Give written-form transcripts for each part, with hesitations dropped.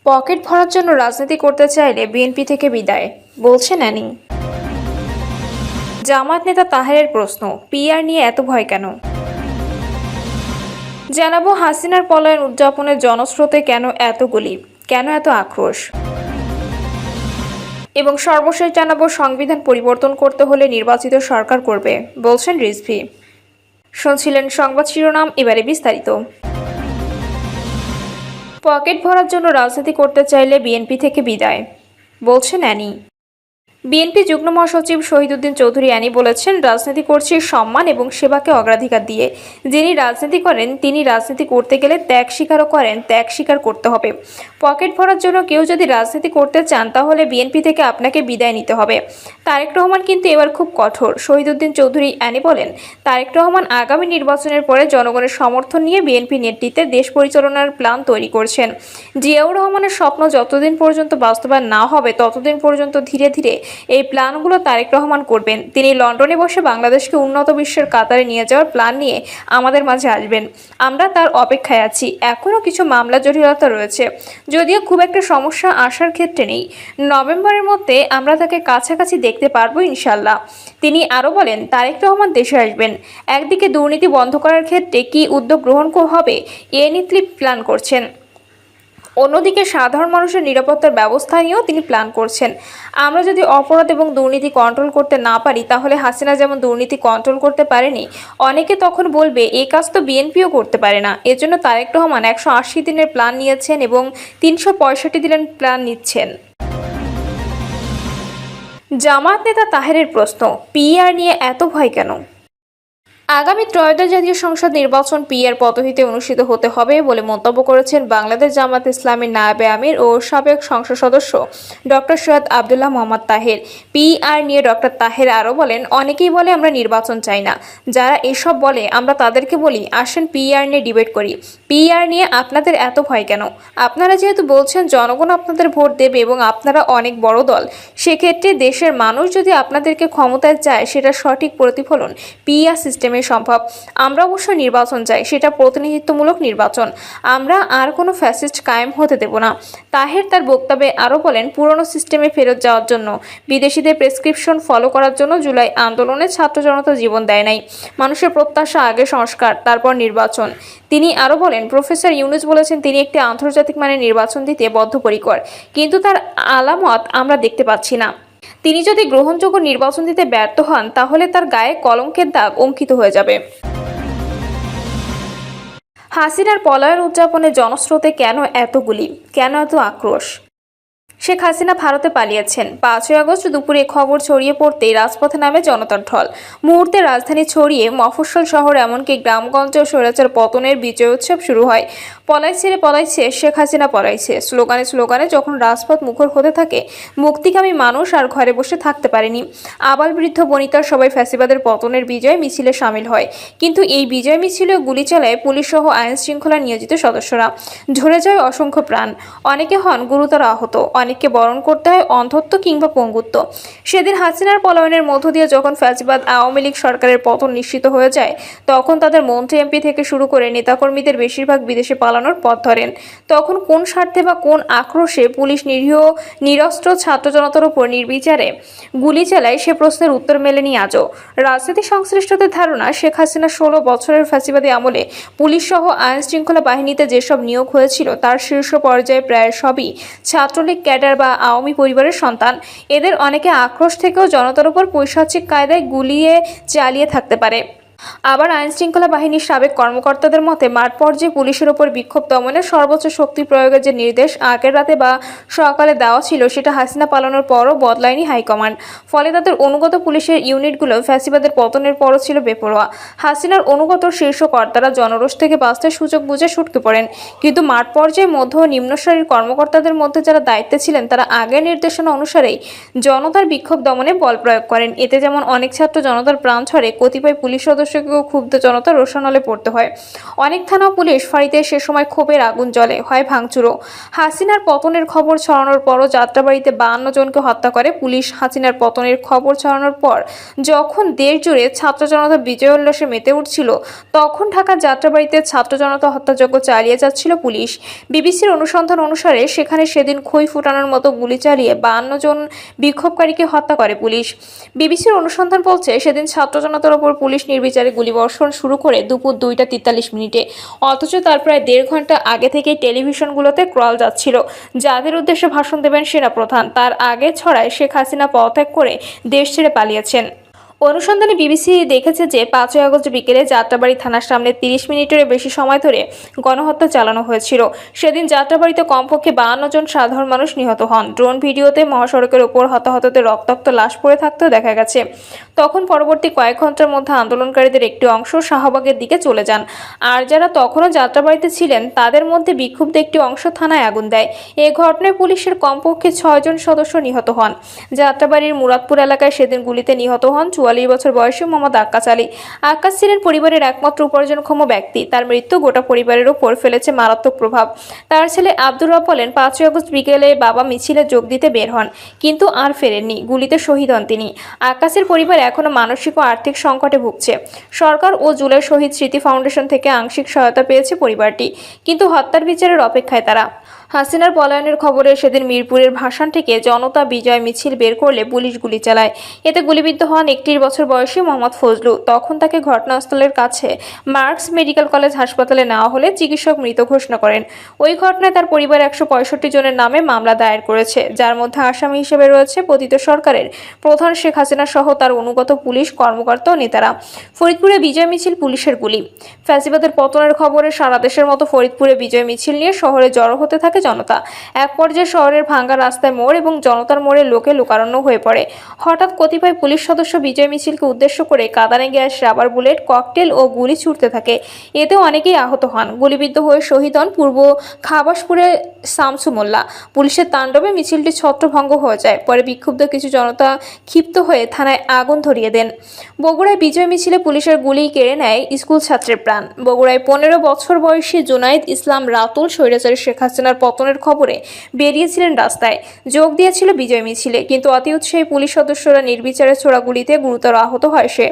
Pocket ভরার জন্য রাজনীতি করতে চাইলে বিএনপি থেকে বিদায় বলছেন অ্যানি। জামায়াত নেতা তাহেরের প্রশ্ন, পিআর নিয়ে এত ভয় কেন? জানাবো হাসিনার পলায়ন উদযাপনের জনস্রোতে কেন এত গুলি, কেন এত আক্রোশ, এবং সর্বশেষ জানাবো সংবিধান পরিবর্তন করতে হলে নির্বাচিত সরকার করবে বলছেন রিজভী। শুনছিলেন সংবাদ শিরোনাম, এবারে বিস্তারিত। পকেট ভরার জন্য রাজনীতি করতে চাইলে বিএনপি থেকে বিদায় বলছেন অ্যানি। বিএনপি যুগ্ম মহাসচিব শহীদুদ্দিন চৌধুরী অ্যানি বলেছেন, রাজনীতি করছি সম্মান এবং সেবাকে অগ্রাধিকার দিয়ে। যিনি রাজনীতি করেন তিনি রাজনীতি করতে গেলে ত্যাগ স্বীকারও করেন, ত্যাগ স্বীকার করতে হবে। পকেট ভরার জন্য কেউ যদি রাজনীতি করতে চান তাহলে বিএনপি থেকে আপনাকে বিদায় নিতে হবে। তারেক রহমান কিন্তু এবার খুব কঠোর। শহীদুদ্দিন চৌধুরী অ্যানি বলেন, তারেক রহমান আগামী নির্বাচনের পরে জনগণের সমর্থন নিয়ে বিএনপি নেতৃত্বে দেশ পরিচালনার প্ল্যান তৈরি করছেন। জিয়াউর রহমানের স্বপ্ন যতদিন পর্যন্ত বাস্তবায়ন না হবে ততদিন পর্যন্ত ধীরে ধীরে এই প্ল্যানগুলো তারেক রহমান করবেন। তিনি লন্ডনে বসে বাংলাদেশকে উন্নত বিশ্বের কাতারে নিয়ে যাওয়ার প্ল্যান নিয়ে আমাদের মাঝে আসবেন। আমরা তার অপেক্ষায় আছি। এখনও কিছু মামলা জটিলতা রয়েছে, যদিও খুব একটা সমস্যা আসার ক্ষেত্রে নেই। নভেম্বরের মধ্যে আমরা তাকে কাছাকাছি দেখতে পারবো ইনশাল্লাহ। তিনি আরও বলেন, তারেক রহমান দেশে আসবেন। একদিকে দুর্নীতি বন্ধ করার ক্ষেত্রে কী উদ্যোগ গ্রহণ হবে এ নিয়ে তিনি প্ল্যান করছেন, অন্যদিকে সাধারণ মানুষের নিরাপত্তার ব্যবস্থা নিয়েও তিনি প্ল্যান করছেন। আমরা যদি অপরাধ এবং দুর্নীতি কন্ট্রোল করতে না পারি তাহলে হাসিনা যেমন দুর্নীতি কন্ট্রোল করতে পারেনি, অনেকে তখন বলবে এই কাজ তো বিএনপিও করতে পারে না। এজন্য তারেক রহমান 180 দিনের প্ল্যান নিয়েছেন এবং 365 দিনের প্ল্যান নিচ্ছেন। জামায়াত নেতা তাহেরের প্রশ্ন, পিআর নিয়ে এত ভয় কেন? আগামী ত্রয়োদশ জাতীয় সংসদ নির্বাচন পিআর পদ্ধতিতে অনুষ্ঠিত হতে হবে বলে মন্তব্য করেছেন বাংলাদেশ জামায়াত ইসলামীর নায়েবে আমির ও সাবেক সংসদ সদস্য ডক্টর সৈয়দ আব্দুল্লাহ মোহাম্মদ তাহের। পিআর নিয়ে ডক্টর তাহের আরও বলেন, অনেকেই বলে আমরা নির্বাচন চাই না। যারা এসব বলে আমরা তাদেরকে বলি, আসেন পিআর নিয়ে ডিবেট করি। পিআর নিয়ে আপনাদের এত ভয় কেন? আপনারা যেহেতু বলছেন জনগণ আপনাদের ভোট দেবে এবং আপনারা অনেক বড় দল, সেক্ষেত্রে দেশের মানুষ যদি আপনাদেরকে ক্ষমতায় চায় সেটা সঠিক প্রতিফলন পিআর সিস্টেমে সম্ভব। আমরা অবশ্য নির্বাচন চাই, সেটা প্রতিনিধিত্বমূলক নির্বাচন। আমরা আর কোনো ফ্যাসিস্ট কায়েম হতে দেব না। তাহের তার বক্তব্যে আরও বলেন, পুরনো সিস্টেমে ফেরত যাওয়ার জন্য, বিদেশিদের প্রেসক্রিপশন ফলো করার জন্য জুলাই আন্দোলনে ছাত্র জনতা জীবন দেয় নাই। মানুষের প্রত্যাশা আগে সংস্কার, তারপর নির্বাচন। তিনি আরও বলেন, প্রফেসর ইউনুস বলেছেন তিনি একটি আন্তর্জাতিক মানের নির্বাচন দিতে বদ্ধপরিকর, কিন্তু তার আলামত আমরা দেখতে পাচ্ছি না। তিনি যদি গ্রহণযোগ্য নির্বাচন দিতে ব্যর্থ হন তাহলে তার গায়ে কলঙ্কের দাগ অঙ্কিত হয়ে যাবে। হাসিনার পলায়ন উদযাপনের জনস্রোতে কেন এত গুলি, কেন এত আক্রোশ? শেখ হাসিনা ভারতে পালিয়েছেন। 5ই আগস্ট দুপুরে খবর ছড়িয়ে পড়তেই রাজপথে নামে জনতার ঢল। মুহূর্তে রাজধানী ছড়িয়ে মফস্বল শহর এমনকি গ্রামগঞ্জে স্বৈরাচার পতনের বিজয় উৎসব শুরু হয়। পলাইছে রে পলাইছে, শেখ হাসিনা পলাইছে, স্লোগানে স্লোগানে যখন রাজপথ মুখর হতে থাকে, মুক্তিকামী মানুষ আর ঘরে বসে থাকতে পারেনি। আবাল বৃদ্ধ বনিতার সবাই ফ্যাসিবাদের পতনের বিজয় মিছিলে সামিল হয়। কিন্তু এই বিজয় মিছিলে গুলি চালায় পুলিশ সহ আইন শৃঙ্খলা নিয়োজিত সদস্যরা। ঝরে যায় অসংখ্য প্রাণ, অনেকে হন গুরুতর আহত, অনেককে বরণ করতে হয় অন্ধত্ব কিংবা পঙ্গুত্ব। সেদিন হাসিনার পলায়নের মধ্য দিয়ে যখন ফ্যাসিবাদ আওয়ামী লীগ সরকারের পতন নিশ্চিত হয়ে যায়, তখন তাদের মন্ত্রী এমপি থেকে শুরু করে নেতাকর্মীদের বেশিরভাগ বিদেশে পালানোর পথ ধরেন। তখন কোন স্বার্থে বা কোন আক্রোশে পুলিশ নিরীহ নিরস্ত্র ছাত্র জনতার উপর নির্বিচারে গুলি চালায়, সে প্রশ্নের উত্তর মেলেনি আজও। রাজনীতি সংশ্লিষ্টদের ধারণা, শেখ হাসিনা 16 বছরের ফ্যাসিবাদী আমলে পুলিশ সহ আইন শৃঙ্খলা বাহিনীতে যেসব নিয়োগ হয়েছিল তার শীর্ষ পর্যায়ে প্রায় সবই ছাত্রলীগ ক্যাডার বা আওয়ামী পরিবারের সন্তান। এদের অনেকে আক্রোশ থেকেও জনতার উপর পৈশাচিক কায়দায় গুলিয়ে চালিয়ে থাকতে পারে। আবার আইন শৃঙ্খলা বাহিনীর সাবেক কর্মকর্তাদের মতে, মাঠ পর্যায়ে পুলিশের ওপর বিক্ষোভ দমনে সর্বোচ্চ শক্তি প্রয়োগের যে নির্দেশ আগের রাতে বা সকালে দেওয়া ছিল সেটা হাসিনা পালানোর পরও বদলায়নি হাইকমান্ড। ফলে তাদের অনুগত পুলিশের ইউনিটগুলো ফ্যাসিবাদের পতনের পরও ছিল বেপরোয়া। হাসিনার অনুগত শীর্ষ কর্তারা জনরোষ থেকে বাঁচতে সুযোগ বুঝে ছুটকে পড়েন। কিন্তু মাঠ পর্যায়ে মধ্য ও নিম্নসারির কর্মকর্তাদের মধ্যে যারা দায়িত্বে ছিলেন তারা আগের নির্দেশনা অনুসারেই জনতার বিক্ষোভ দমনে বল প্রয়োগ করেন। এতে যেমন অনেক ছাত্র জনতার প্রাণ ছড়ে, কতিপয় পুলিশ সদস্য সদস্যকেও ক্ষুব্ধ জনতা রোষানলে পড়তে হয়। অনেক থানা পুলিশ ফাঁড়িতে সে সময় ক্ষোভের আগুন জ্বলে, হয় ভাঙচুরও। হাসিনার পতনের খবর ছড়ানোর পরও যাত্রাবাড়িতে 52 জনকে হত্যা করে পুলিশ। হাসিনার পতনের খবর ছড়ানোর পর যখন দেশ জুড়ে ছাত্র জনতা বিজয় উল্লাসে মেতে উঠছিল, তখন ঢাকার যাত্রাবাড়িতে ছাত্র জনতা হত্যাযজ্ঞ চালিয়ে যাচ্ছিল পুলিশ। বিবিসির অনুসন্ধান অনুসারে সেখানে সেদিন খই ফুটানোর মতো গুলি চালিয়ে 52 জন বিক্ষোভকারীকে হত্যা করে পুলিশ। বিবিসির অনুসন্ধান বলছে, সেদিন ছাত্র জনতার ওপর পুলিশ নির্বিচারে গুলিবর্ষণ শুরু করে দুপুর 2টা 43 মিনিটে। অথচ তার প্রায় 1.5 ঘন্টা আগে থেকেই টেলিভিশনগুলোতে ক্রল যাচ্ছিল যাদের উদ্দেশ্যে ভাষণ দেবেন সেনাপ্রধান। তার আগে ছড়ায় শেখ হাসিনা পদত্যাগ করে দেশ ছেড়ে পালিয়েছেন। অনুসন্ধানে বিবিসি দেখেছে যে 5ই আগস্ট বিকেলে যাত্রাবাড়ি থানার সামনে 30 মিনিটের বেশি সময় ধরে গণহত্যা চালানো হয়েছিল। সেদিন যাত্রাবাড়িতে কমপক্ষে 52 জন সাধারণ মানুষ নিহত হন। ড্রোন ভিডিওতে মহাসড়কের ওপর হতাহতদের রক্তাক্ত লাশ পড়ে থাকতেও দেখা গেছে। তখন পরবর্তী কয়েক ঘন্টার মধ্যে আন্দোলনকারীদের একটি অংশ শাহবাগের দিকে চলে যান। আর যারা তখনও যাত্রাবাড়িতে ছিলেন তাদের মধ্যে বিক্ষুব্ধ একটি অংশ থানায় আগুন দেয়। এই ঘটনায় পুলিশের কমপক্ষে 6 জন সদস্য নিহত হন। যাত্রাবাড়ির মুরাদপুর এলাকায় সেদিন গুলিতে নিহত হন 44 বছর বয়সী মোহাম্মদ আক্কাস আলী। আক্কাস ছিলেন পরিবারের একমাত্র উপার্জনক্ষম ব্যক্তি। তার মৃত্যু গোটা পরিবারের ওপর ফেলেছে মারাত্মক প্রভাব। তার ছেলে আব্দুর রব বলেন, 5ই আগস্ট বিকেলে বাবা মিছিলে যোগ দিতে বের হন, কিন্তু আর ফেরেননি। গুলিতে শহীদ হন তিনি। আক্কাসের পরিবার এখনো মানসিক ও আর্থিক সংকটে ভুগছে। সরকার ও জুলাই শহীদ স্মৃতি ফাউন্ডেশন থেকে আংশিক সহায়তা পেয়েছে পরিবারটি, কিন্তু হত্যার বিচারের অপেক্ষায় তারা। হাসিনার পলায়নের খবরে সেদিন মিরপুরের ভাসান থেকে জনতা বিজয় মিছিল বের করলে পুলিশ গুলি চালায়। এতে গুলিবিদ্ধ হন 31 বছর বয়সী মোহাম্মদ ফজলু। তখন তাকে ঘটনাস্থলের কাছে মার্কস মেডিকেল কলেজ হাসপাতালে নেওয়া হলে চিকিৎসক মৃত ঘোষণা করেন। ওই ঘটনায় তার পরিবার 165 জনের নামে মামলা দায়ের করেছে, যার মধ্যে আসামি হিসেবে রয়েছে পতিত সরকারের প্রধান শেখ হাসিনা সহ তার অনুগত পুলিশ কর্মকর্তা ও নেতারা। ফরিদপুরে বিজয় মিছিল, পুলিশের গুলি। ফ্যাসিবাদের পতনের খবরে সারা দেশের মতো ফরিদপুরে বিজয় মিছিল নিয়ে শহরে জড়ো হতে থাকে জনতা। এক পর্যায়ে শহরের ভাঙ্গা রাস্তায় মোড় এবং জনতার মোড়ে লোকে লোকারণ্য হয়ে পড়ে। হঠাৎ কতিপয় পুলিশ সদস্য বিজয় মিছিলকে উদ্দেশ্য করে কাঁদানে গ্যাস, রাবার বুলেট, ককটেল ও গুলি ছুড়তে থাকে। এতে অনেকেই আহত হন। গুলিবিদ্ধ হয়ে শহীদ হন পূর্ব খাবাসপুরে শামসু মোল্লা। পুলিশের তাণ্ডবে মিছিলটি ছত্রভঙ্গ হয়ে যায়। পরে বিক্ষুব্ধ কিছু জনতা ক্ষিপ্ত হয়ে থানায় আগুন ধরিয়ে দেন। বগুড়ায় বিজয় মিছিলে পুলিশের গুলি কেড়ে নেয় স্কুল ছাত্রের প্রাণ। বগুড়ায় 15 বছর বয়সী জুনাইদ ইসলাম রাতুল স্বৈরাচারী শেখ হাসিনার পতনের খবরে বেরিয়েছিলেন রাস্তায়, যোগ দিয়েছিল বিজয় মিছিলে, কিন্তু অতি উৎসাহী পুলিশ সদস্যরা নির্বিচারে ছোড়া গুলিতে গুরুতর আহত হয় সে।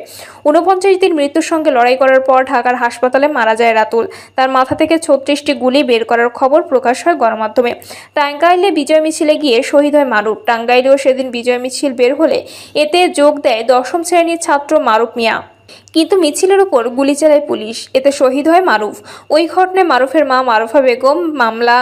49 দিন মৃত্যুর সঙ্গে লড়াই করার পর ঢাকার হাসপাতালে মারা যায় রাতুল। তার মাথা থেকে 36টি গুলি বের করার খবর প্রকাশ হয় গণমাধ্যমে। টাঙ্গাইলে বিজয় মিছিলে গিয়ে শহীদ হয় মারুফ। টাঙ্গাইলেও সেদিন বিজয় মিছিল বের হলে এতে যোগ দেয় 10ম শ্রেণীর ছাত্র মারুফ মিয়া, কিন্তু মিছিলের উপর গুলি চালায় পুলিশ। এতে শহীদ হয় মারুফ। ওই ঘটনায় মারুফের মা মারুফা বেগম মামলা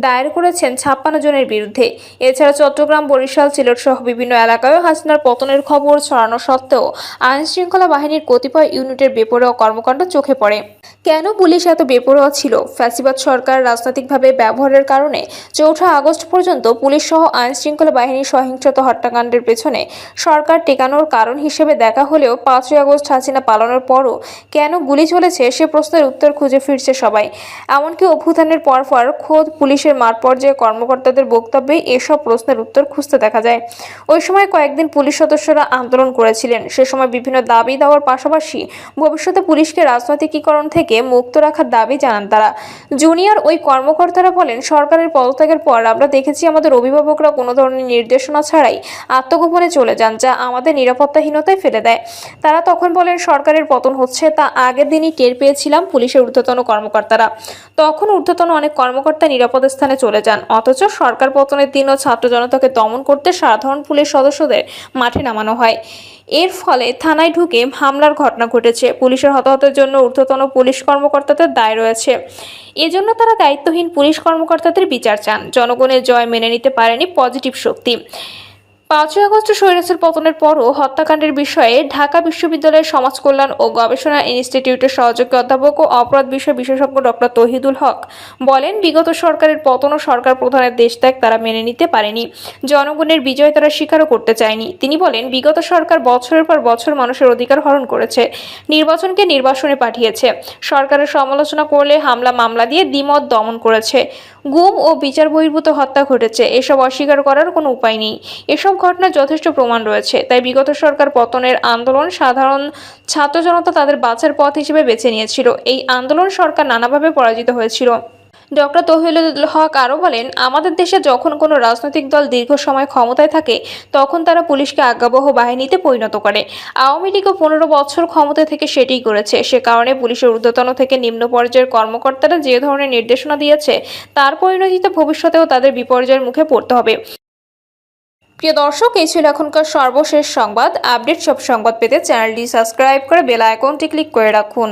দায়ের করেছেন 56 জনের বিরুদ্ধে। এছাড়া চট্টগ্রাম, বরিশাল, সিলেট সহ বিভিন্ন এলাকায়ও হাসিনার পতনের খবর ছড়ানো সত্ত্বেও আইন শৃঙ্খলা বাহিনীর কতিপয় ইউনিটের বেপরোয়া কর্মকাণ্ড চোখে পড়ে। কেন পুলিশ এত বেপরোয়া ছিল? ফ্যাসিবাদ সরকার রাজনৈতিকভাবে ব্যবহারের কারণে 4 আগস্ট পর্যন্ত পুলিশ সহ আইন শৃঙ্খলা বাহিনীর সহিংসত হত্যাকাণ্ডের পেছনে সরকার টেকানোর কারণ হিসেবে দেখা হলেও 5ই আগস্ট হাসিনা পালানোর পরও কেন গুলি চলেছে সে প্রশ্নের উত্তর খুঁজে ফিরছে সবাই। এমনকি অভ্যুত্থানের পরপর খোদ পুলিশের মাঠ পর্যায়ে কর্মকর্তাদের বক্তব্যে এসব প্রশ্নের উত্তর খুঁজতে দেখা যায়। ওই সময় কয়েকদিন পুলিশ সদস্যরা আন্দোলন করেছিলেন। সে সময় বিভিন্ন দাবি দেওয়ার পাশাপাশি ভবিষ্যতে পুলিশকে রাজনৈতিকীকরণ থেকে মুক্ত রাখার দাবি জানান তারা। জুনিয়র ওই কর্মকর্তারা বলেন, সরকারের পদত্যাগের পর আমরা দেখেছি আমাদের অভিভাবকরা কোনো ধরনের নির্দেশনা ছাড়াই আত্মগোপনে চলে যান, যা আমাদের নিরাপত্তাহীনতায় ফেলে দেয়। তারা তখন বলেন, সরকারের পতন হচ্ছে তা আগের দিনই টের পেয়েছিলাম পুলিশের ঊর্ধ্বতন কর্মকর্তারা। তখন ঊর্ধ্বতন অনেক কর্মকর্তা নিরাপদ স্থানে চলে যান। অথচ সরকার পতনের দিনও ছাত্র জনতাকে দমন করতে সাধারণ পুলিশ সদস্যদের মাঠে নামানো হয়। এর ফলে থানায় ঢুকে হামলার ঘটনা ঘটেছে। পুলিশের হতাহতের জন্য ঊর্ধ্বতন পুলিশ কর্মকর্তাদের দায় রয়েছে। এজন্য তারা দায়িত্বহীন পুলিশ কর্মকর্তাদের বিচার চান। জনগণের জয় মেনে নিতে পারেনি পজিটিভ শক্তি। 5ই আগস্ট স্বৈরাচার পতনের পরও হত্যাকাণ্ডের বিষয়ে ঢাকা বিশ্ববিদ্যালয়ের সমাজ কল্যাণ ও গবেষণা ইনস্টিটিউটের সহযোগী অধ্যাপক ও অপরাধ বিষয় বিশেষজ্ঞ ডক্টর তৌহিদুল হক বলেন, বিগত সরকারের পতন ও সরকার প্রধানের দেশত্যাগ তারা মেনে নিতে পারেনি। জনগণের বিজয় তারা স্বীকারও করতে চায়নি। তিনি বলেন, বিগত সরকার বছরের পর বছর মানুষের অধিকার হরণ করেছে, নির্বাচনকে নির্বাসনে পাঠিয়েছে, সরকারের সমালোচনা করলে হামলা মামলা দিয়ে দ্বিমত দমন করেছে, গুম ও বিচার বহির্ভূত হত্যা ঘটেছে, এসব অস্বীকার করার কোনো উপায় নেই। এসব ঘটনার যথেষ্ট প্রমাণ রয়েছে। তাই বিগত সরকার পতনের আন্দোলন সাধারণ ছাত্র জনতা তাদের বাঁচার পথ হিসেবে বেছে নিয়েছিল। এই আন্দোলন সরকার নানাভাবে পরাজিত হয়েছিল। ডক্টর তৌহিদুল হক আরও বলেন, আমাদের দেশে যখন কোনো রাজনৈতিক দল দীর্ঘ সময় ক্ষমতায় থাকে তখন তারা পুলিশকে আজ্ঞাবহ বাহিনীতে পরিণত করে। আওয়ামী লীগও 15 বছর ক্ষমতায় থেকে সেটিই করেছে। সে কারণে পুলিশের ঊর্ধ্বতন থেকে নিম্ন পর্যায়ের কর্মকর্তারা যে ধরনের নির্দেশনা দিয়েছে তার পরিণতিতে ভবিষ্যতেও তাদের বিপর্যয়ের মুখে পড়তে হবে। প্রিয় দর্শক, এই ছিল এখনকার সর্বশেষ সংবাদ। আপডেট সব সংবাদ পেতে চ্যানেলটি সাবস্ক্রাইব করে বেল আইকনটি ক্লিক করে রাখুন।